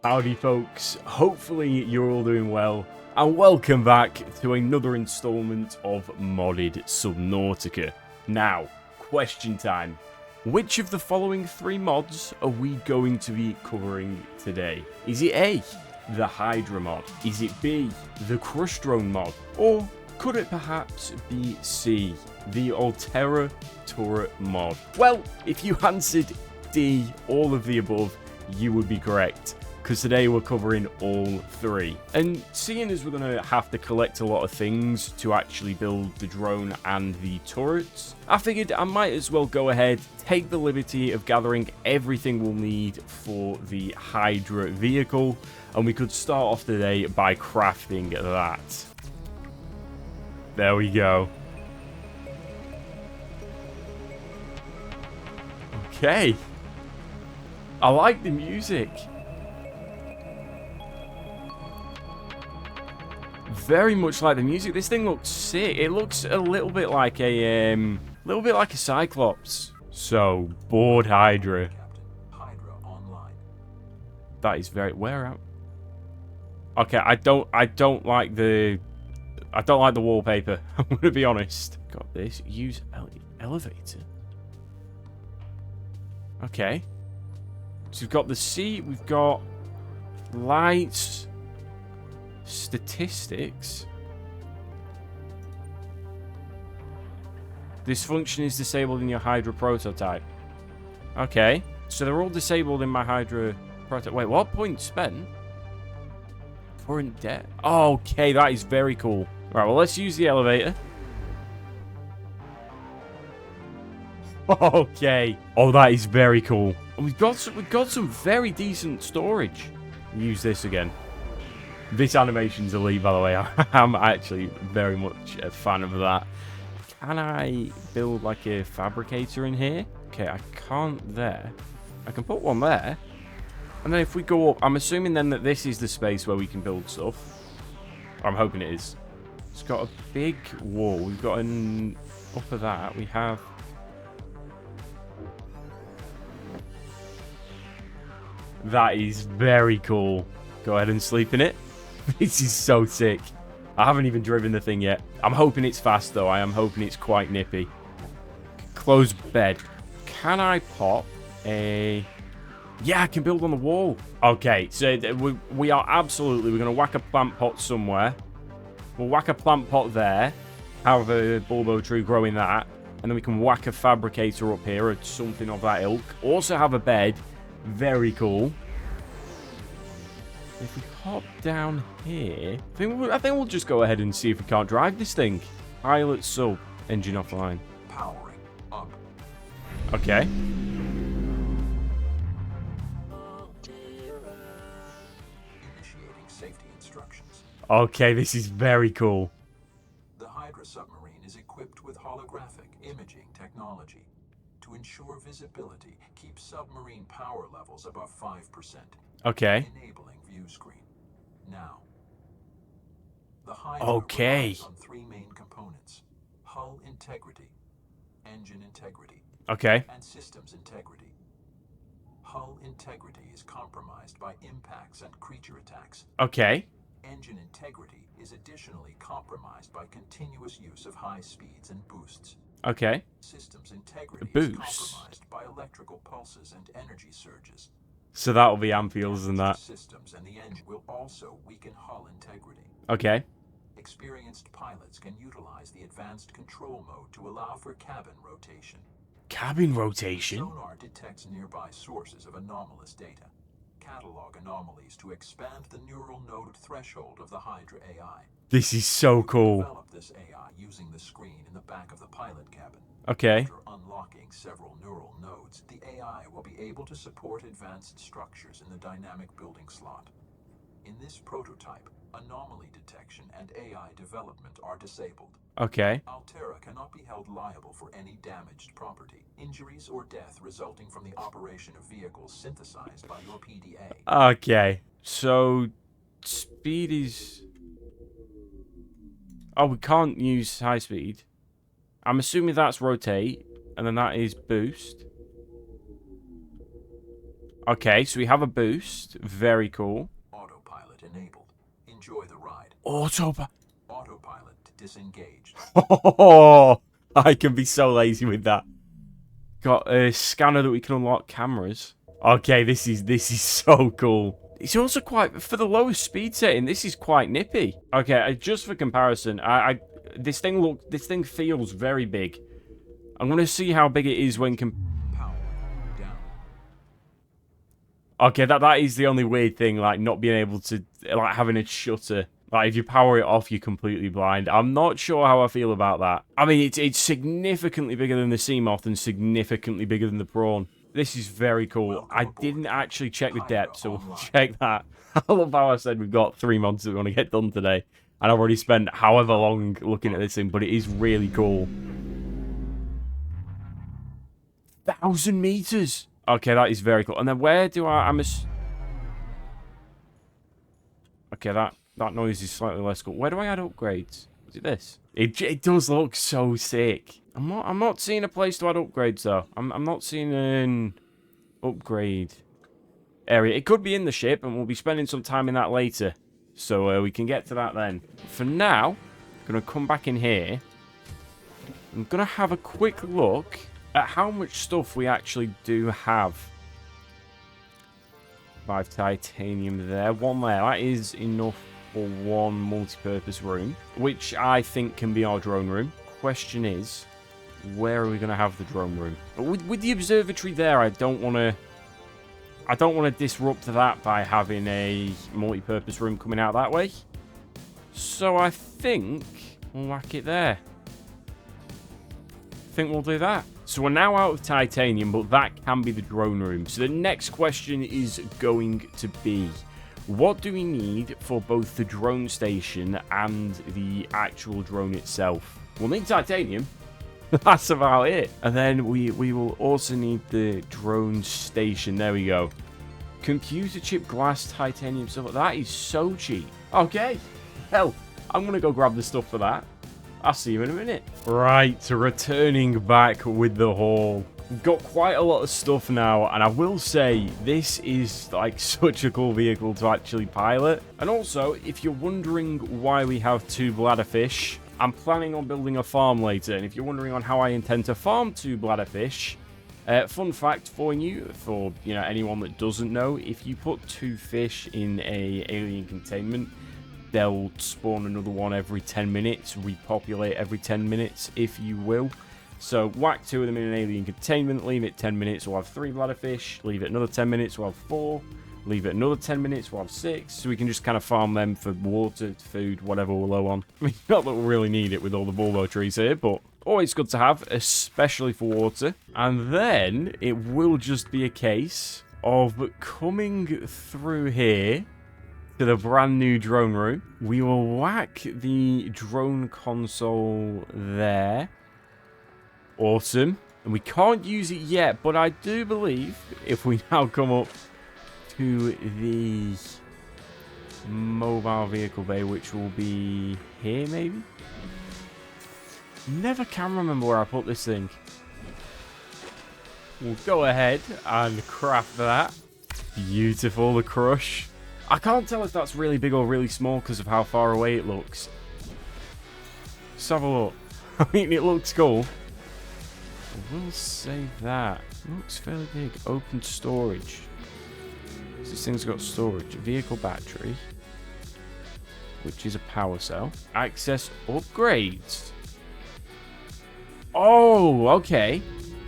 Howdy folks, hopefully you're all doing well, and welcome back to another installment of modded Subnautica. Now, question time. Which of the following three mods are we going to be covering today? Is it A, the Hydra mod? Is it B, the Crush Drone mod? Or could it perhaps be C, the Alterra Turret mod? Well, if you answered D, all of the above, you would be correct, because today we're covering all three. And seeing as we're going to have to collect a lot of things to actually build the drone and the turrets, I figured I might as well go ahead, take the liberty of gathering everything we'll need for the Hydra vehicle, and we could start off today by crafting that. There we go. Okay. I like the music. Very much like the music. This thing looks sick. It looks a little bit like a cyclops. So, board Hydra. That is very where out. Okay, I don't like the wallpaper. I'm gonna be honest. Got this. Use elevator. Okay. So we've got the seat, we've got lights, statistics. This function is disabled in your Hydra prototype. Okay. So they're all disabled in my Hydra prototype. Wait, what? Point spent? Current debt? Okay, that is very cool. Right, well, let's use the elevator. Okay. Oh, that is very cool. And we've got some very decent storage. Use this again. This animation's elite, by the way. I'm actually very much a fan of that. Can I build like a fabricator in here? Okay, I can't there. I can put one there. And then if we go up, I'm assuming then that this is the space where we can build stuff. I'm hoping it is. It's got a big wall. We've got an up of that. We have... That is very cool. Go ahead and sleep in it. This is so sick. I haven't even driven the thing yet. I'm hoping it's fast, though. I am hoping it's quite nippy. Close bed. Can I pop a... Yeah, I can build on the wall. Okay, so we are absolutely... We're going to whack a plant pot somewhere. We'll whack a plant pot there. Have a bulbo tree growing that. And then we can whack a fabricator up here or something of that ilk. Also have a bed. Very cool. If we hop down here, I think we'll just go ahead and see if we can't drive this thing. Pilot sub, engine offline. Powering up. Okay. Initiating safety instructions. Okay, this is very cool. The Hydra submarine is equipped with holographic imaging technology. To ensure visibility, keep submarine power levels above 5%. Okay. Enabling view screen. Now. The Hydra relies on three main components: hull integrity, engine integrity, Okay. and systems integrity. Hull integrity is compromised by impacts and creature attacks. Okay. Engine integrity is additionally compromised by continuous use of high speeds and boosts. Okay. Systems integrity is Boost. compromised by electrical pulses and energy surges. So that'll be ampules and that. Systems and the engine will also weaken hull integrity. Okay. Experienced pilots can utilize the advanced control mode to allow for cabin rotation. Cabin rotation. Sonar detects nearby sources of anomalous data. Catalog anomalies to expand the neural node threshold of the Hydra AI. This is so cool. Develop this AI using the screen in the back of the pilot cabin. Okay. After unlocking several neural nodes, the AI will be able to support advanced structures in the dynamic building slot. In this prototype, anomaly detection and AI development are disabled. Okay. Alterra cannot be held liable for any damaged property, injuries, or death resulting from the operation of vehicles synthesized by your PDA. Okay. So, speed is... Oh, we can't use high speed. I'm assuming that's rotate, and then that is boost. Okay, so we have a boost. Very cool. Autopilot enabled. Enjoy the ride. Autopilot. Autopilot disengaged. Oh, I can be so lazy with that. Got a scanner that we can unlock cameras. Okay, this is so cool. It's also quite, for the lowest speed setting, this is quite nippy. Okay, just for comparison, this thing feels very big. I'm gonna see how big it is when Power down. Okay, that is the only weird thing, like not being able to, like having a shutter. Like if you power it off, you're completely blind. I'm not sure how I feel about that. I mean, it's significantly bigger than the seamoth and significantly bigger than the prawn. This is very cool. I didn't actually check the depth, so we'll check that. I love how I said we've got 3 months that we want to get done today. And I've already spent however long looking at this thing, but it is really cool. 1,000 meters! Okay, that is very cool. And then where do Okay, that noise is slightly less cool. Where do I add upgrades? Is it this? It does look so sick. I'm not seeing a place to add upgrades though. I'm not seeing an upgrade area. It could be in the ship, and we'll be spending some time in that later. So we can get to that then. For now, I'm gonna come back in here. I'm gonna have a quick look at how much stuff we actually do have. 5 titanium there. 1 there. That is enough for 1 multi-purpose room, which I think can be our drone room. Question is, where are we going to have the drone room? With the observatory there, I don't want to disrupt that by having a multi-purpose room coming out that way. So I think we'll whack it there. I think we'll do that. So we're now out of titanium, but that can be the drone room. So the next question is going to be, what do we need for both the drone station and the actual drone itself? We'll need titanium. That's about it. And then we will also need the drone station. There we go. Computer chip, glass, titanium, silver. That is so cheap. Okay. Hell, I'm going to go grab the stuff for that. I'll see you in a minute. Right, returning back with the haul. We've got quite a lot of stuff now, and I will say, this is like such a cool vehicle to actually pilot. And also, if you're wondering why we have 2 bladderfish, I'm planning on building a farm later. And if you're wondering on how I intend to farm 2 bladderfish, fun fact for you, for anyone that doesn't know, if you put 2 fish in a alien containment, they'll spawn another one every 10 minutes, repopulate every 10 minutes, if you will. So whack 2 of them in an alien containment, leave it 10 minutes, we'll have 3 bladderfish, leave it another 10 minutes, we'll have 4, leave it another 10 minutes, we'll have 6, so we can just kind of farm them for water, food, whatever we're low on. I mean, not that we really need it with all the bulbo trees here, but always good to have, especially for water. And then it will just be a case of coming through here to the brand new drone room. We will whack the drone console there. Awesome. And we can't use it yet, but I do believe if we now come up to the mobile vehicle bay, which will be here maybe? Never can remember where I put this thing. We'll go ahead and craft that. Beautiful, the crush. I can't tell if that's really big or really small because of how far away it looks. Let's have a look. I mean, it looks cool. We'll save that. It looks fairly big. Open storage. This thing's got storage. Vehicle battery, which is a power cell. Access upgrades. Oh, okay.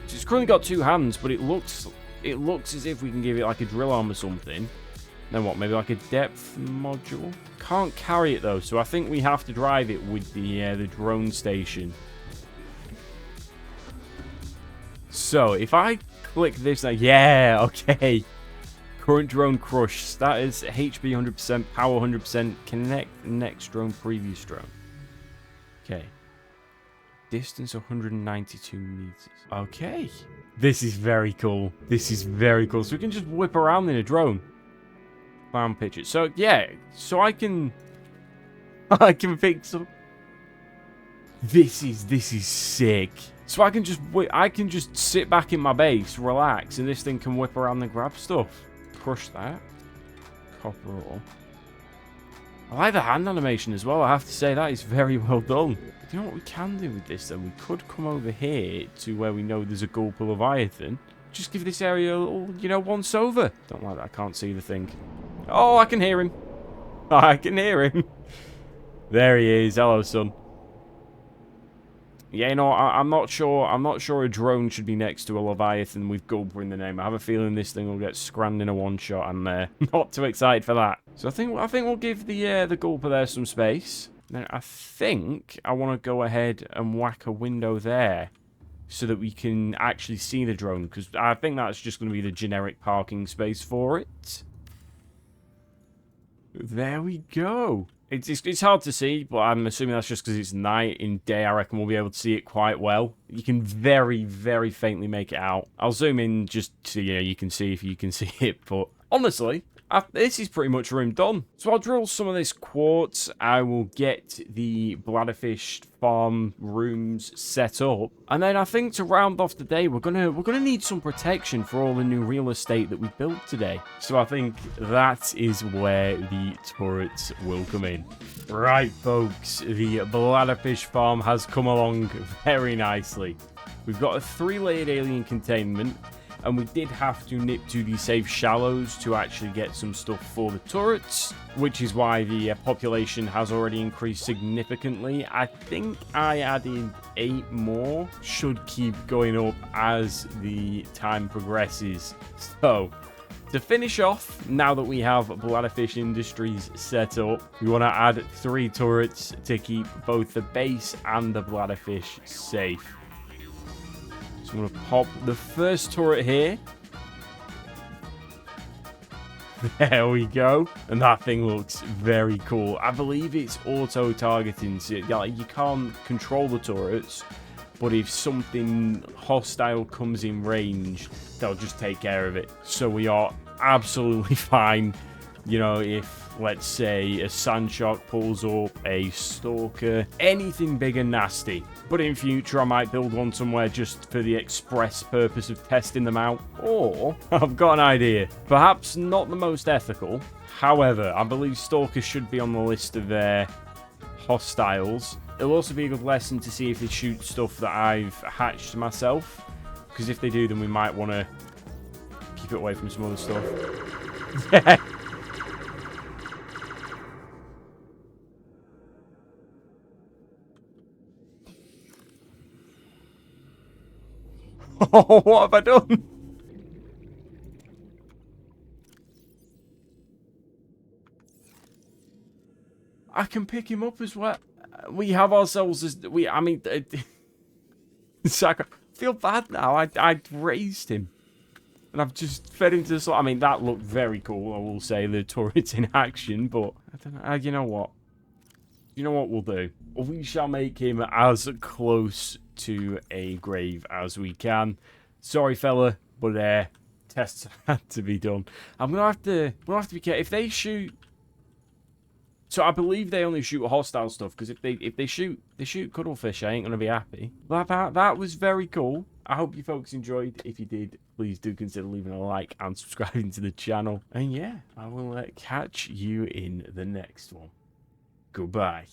So it's currently got 2 hands, but it looks as if we can give it like a drill arm or something. Then what, maybe like a depth module? Can't carry it though, so I think we have to drive it with the drone station. So if I click this, yeah, okay. Current drone crush, status HP 100%, power 100%, connect next drone, previous drone. Okay. Distance 192 meters. Okay. This is very cool. This is very cool. So we can just whip around in a drone. Farm picture. So yeah, so I can fix them. This is sick. So I can just sit back in my base, relax, and this thing can whip around and grab stuff. crush that. Copper ore. I like the hand animation as well. I have to say that is very well done. Do you know what we can do with this then? We could come over here to where we know there's a gulp of Leviathan. Just give this area a little, you know, once over. Don't like that. I can't see the thing. Oh, I can hear him. I can hear him. There he is. Hello, son. Yeah, you know, I'm not sure. I'm not sure a drone should be next to a Leviathan with Gulper in the name. I have a feeling this thing will get scrammed in a one-shot. I'm not too excited for that. So I think we'll give the Gulper there some space. Then I think I want to go ahead and whack a window there, so that we can actually see the drone, because I think that's just going to be the generic parking space for it. There we go. It's hard to see, but I'm assuming that's just because it's night. In day, I reckon we'll be able to see it quite well. You can very, very faintly make it out. I'll zoom in just so you can see if you can see it, but honestly, this is pretty much room done. So I'll drill some of this quartz. I will get the bladderfish farm rooms set up, and then I think to round off the day, we're gonna need some protection for all the new real estate that we built today. So I think that is where the turrets will come in. Right, folks, the bladderfish farm has come along very nicely. We've got a 3-layered alien containment. And we did have to nip to the safe shallows to actually get some stuff for the turrets, which is why the population has already increased significantly. I think I added 8 more. Should keep going up as the time progresses. So, to finish off, now that we have Bladderfish Industries set up, we want to add 3 turrets to keep both the base and the bladderfish safe. So I'm going to pop the first turret here. There we go. And that thing looks very cool. I believe it's auto-targeting. So you can't control the turrets, but if something hostile comes in range, they'll just take care of it. So we are absolutely fine. You know, if, let's say, a sand shark pulls up, a stalker, anything big and nasty. But in future, I might build one somewhere just for the express purpose of testing them out. Or, I've got an idea. Perhaps not the most ethical. However, I believe stalkers should be on the list of their hostiles. It'll also be a good lesson to see if they shoot stuff that I've hatched myself. Because if they do, then we might want to keep it away from some other stuff. Yeah. Oh, what have I done? I can pick him up as well. We have ourselves as I mean, I feel bad now. I raised him, and I've just fed him to the slot. I mean, that looked very cool. I will say the turret's in action, but I don't know. You know what? You know what we'll do? We shall make him as close to a grave as we can. Sorry, fella, but tests had to be done. We'll have to be careful if they shoot. So I believe they only shoot hostile stuff, because if they shoot cuttlefish, I ain't gonna be happy. That was very cool. I hope you folks enjoyed. If you did, please do consider leaving a like and subscribing to the channel. And yeah, I will catch you in the next one. Goodbye.